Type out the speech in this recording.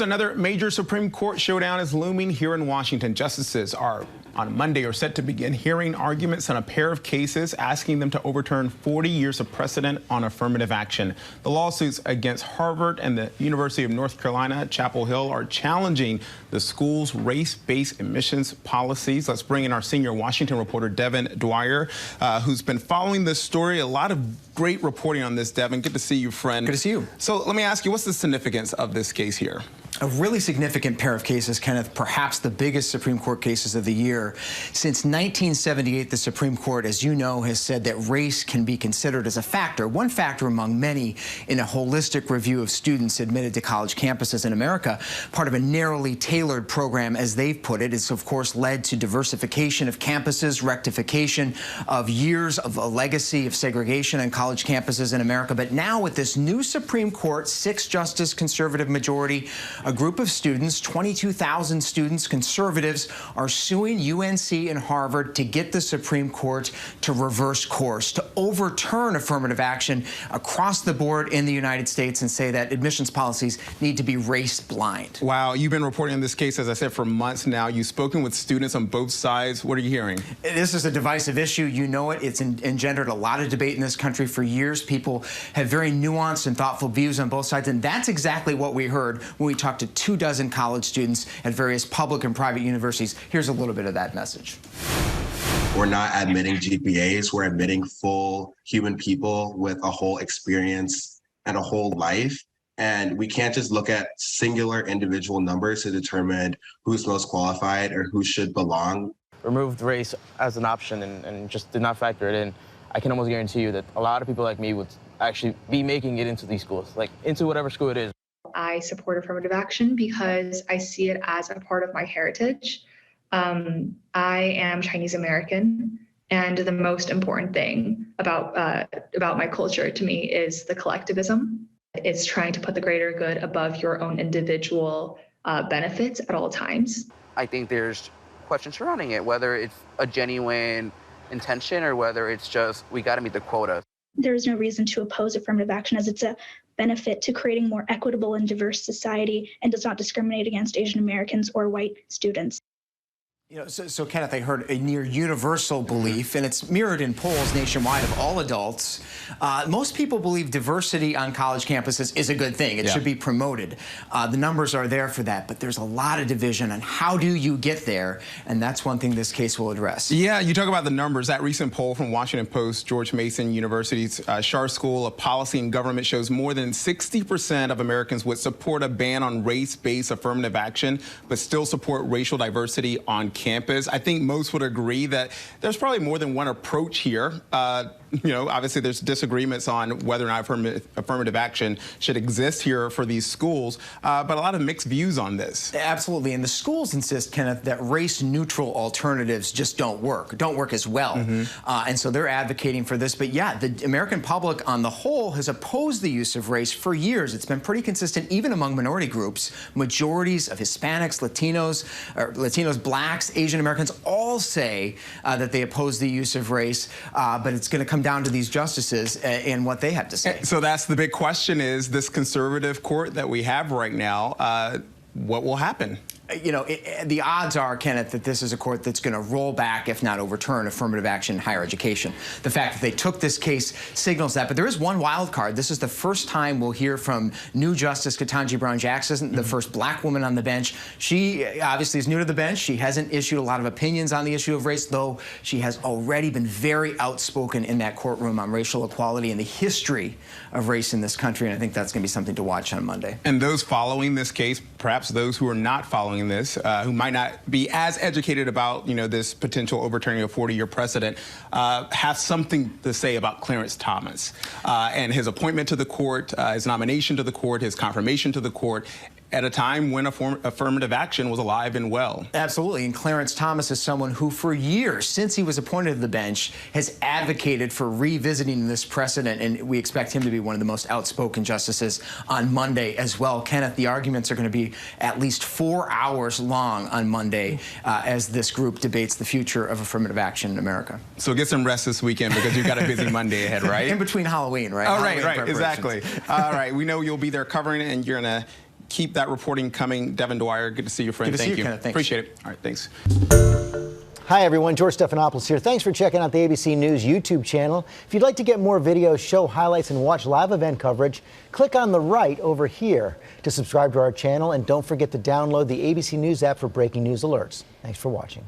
Another major Supreme Court showdown is looming here in Washington. Justices are on Monday are set to begin hearing arguments on a pair of cases asking them to overturn 40 years of precedent on affirmative action. The lawsuits against Harvard and the University of North Carolina at Chapel Hill are challenging the school's race-based admissions policies. Let's bring in our senior Washington reporter, Devin Dwyer, who's been following this story. A lot of great reporting on this, Devin. Good to see you, friend. Good to see you. So let me ask you, what's the significance of this case here? A really significant pair of cases, Kenneth, perhaps the biggest Supreme Court cases of the year. Since 1978, the Supreme Court, as you know, has said that race can be considered as a factor, one factor among many in a holistic review of students admitted to college campuses in America. Part of a narrowly tailored program, as they've put it, it's of course led to diversification of campuses, rectification of years of a legacy of segregation on college campuses in America. But now with this new Supreme Court, 6-justice conservative majority, a group of students, 22,000 students, conservatives, are suing UNC and Harvard to get the Supreme Court to reverse course, to overturn affirmative action across the board in the United States and say that admissions policies need to be race blind. Wow, you've been reporting on this case, as I said, for months now. You've spoken with students on both sides. What are you hearing? This is a divisive issue. You know it. It's engendered a lot of debate in this country for years. People have very nuanced and thoughtful views on both sides, and that's exactly what we heard when we talked to 24 college students at various public and private universities. Here's a little bit of that message. We're not admitting GPAs, we're admitting full human people with a whole experience and a whole life. And we can't just look at singular individual numbers to determine who's most qualified or who should belong. Removed race as an option and just did not factor it in. I can almost guarantee you that a lot of people like me would actually be making it into these schools, like into whatever school it is. I support affirmative action because I see it as a part of my heritage. I am Chinese American, and the most important thing about my culture to me is the collectivism. It's trying to put the greater good above your own individual benefits at all times. I think there's questions surrounding it, whether it's a genuine intention or whether it's just we got to meet the quota. There's no reason to oppose affirmative action as it's a benefit to creating more equitable and diverse society and does not discriminate against Asian Americans or white students. You know, so Kenneth, I heard a near universal belief, and it's mirrored in polls nationwide of all adults. Most people believe diversity on college campuses is a good thing. It should be promoted. The numbers are there for that, but there's a lot of division on how do you get there, and that's one thing this case will address. Yeah, you talk about the numbers. That recent poll from Washington Post, George Mason University's Schar School of Policy and Government shows more than 60% of Americans would support a ban on race-based affirmative action, but still support racial diversity on campus. I think most would agree that there's probably more than one approach here. You know, obviously there's disagreements on whether or not affirmative action should exist here for these schools, but a lot of mixed views on this. Absolutely, and the schools insist, Kenneth, that race-neutral alternatives just don't work as well. And so they're advocating for this. But yeah, the American public on the whole has opposed the use of race for years. It's been pretty consistent, even among minority groups. Majorities of Hispanics, Latinos, blacks, Asian Americans all say that they oppose the use of race, but it's going to come down to these justices and what they have to say. So that's the big question: is this conservative court that we have right now, what will happen? You know, the odds are, Kenneth, that this is a court that's going to roll back, if not overturn, affirmative action in higher education. The fact that they took this case signals that. But there is one wild card. This is the first time we'll hear from new Justice Ketanji Brown Jackson, the first black woman on the bench. She obviously is new to the bench. She hasn't issued a lot of opinions on the issue of race, though she has already been very outspoken in that courtroom on racial equality and the history of race in this country. And I think that's going to be something to watch on Monday. And those following this case, perhaps those who are not following this, who might not be as educated about, you know, this potential overturning of 40-year precedent, have something to say about Clarence Thomas and his appointment to the court, his nomination to the court, his confirmation to the court, at a time when affirmative action was alive and well. Absolutely, and Clarence Thomas is someone who for years, since he was appointed to the bench, has advocated for revisiting this precedent, and we expect him to be one of the most outspoken justices on Monday as well. Kenneth, the arguments are going to be at least 4 hours long on Monday as this group debates the future of affirmative action in America. So get some rest this weekend because you've got a busy Monday ahead, right? In between Halloween, right? Oh, right, exactly. All right, we know you'll be there covering it, and you're going to keep that reporting coming. Devin Dwyer, good to see you, friend. Good to Thank see you, you. Kenneth. Thanks. Appreciate it. All right, thanks. Hi, everyone. George Stephanopoulos here. Thanks for checking out the ABC News YouTube channel. If you'd like to get more videos, show highlights, and watch live event coverage, click on the right over here to subscribe to our channel. And don't forget to download the ABC News app for breaking news alerts. Thanks for watching.